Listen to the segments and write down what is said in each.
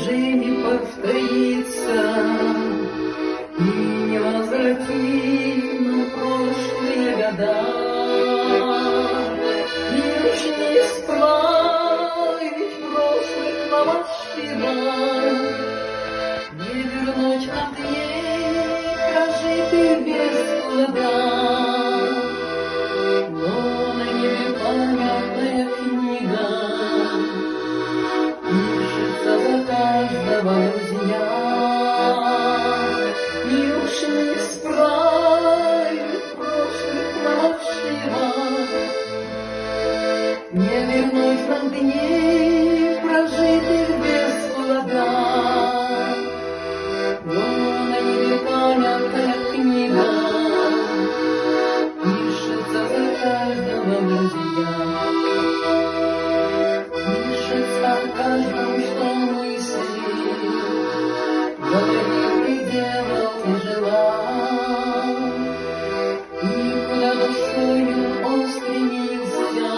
уже не повторится, и невозвратимо прошлые года. И уж не исправить прошлых нам ошибок, не вернуть нам дней, прожитых без плода. Но на небе памятная книга пишется за каждого друзья. И уж не исправить прошлых нам ошибок, не вернуть нам дней, прожитых без плода. Но на небе памятная книга пишется за каждого друзья. Пишется о каждом, что мыслил, говорил и делал, и желал, и куда душою он стремился,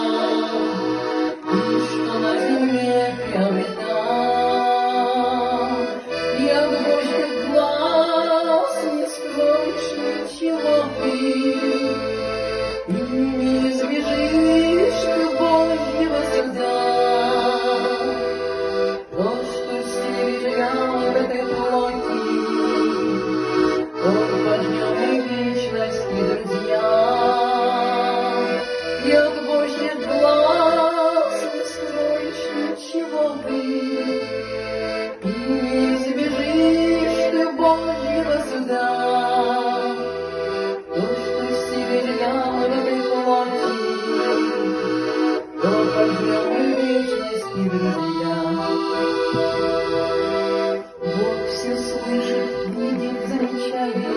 и что на земле приобретал. И от Божьих глаз не скроешь ничего ты, и не избежишь ты Божьего суда. То, что стережем в этой плоти, то пожнем и вечности, друзья. И от Божьих глаз не скроешь ничего ты, и не избежишь ты Божьего суда. То, что стережем в этой плоти, то пожнем и вечности, друзья. Бог все слышит, видит, замечает,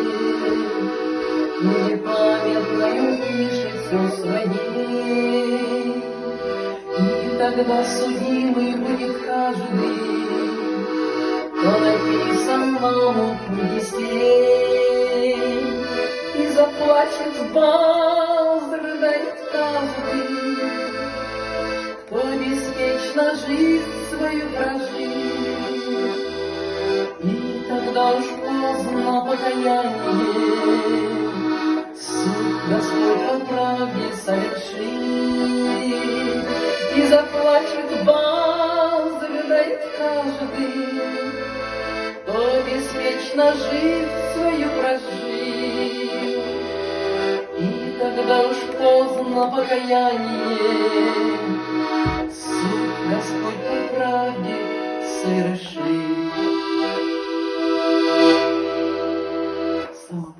и памятною пишет все своей. И тогда судимый будет каждый, кто написан нам у книги сей. И заплачет бас, рыдает каждый, кто беспечно жизнь свою прожил. И тогда уж поздно покаяние, суд Господь по правде совершит. И заплачет бас, рыдает каждый, кто беспечно жизнь свою прожил. И тогда уж поздно покаяние, суд Господь по правде совершит.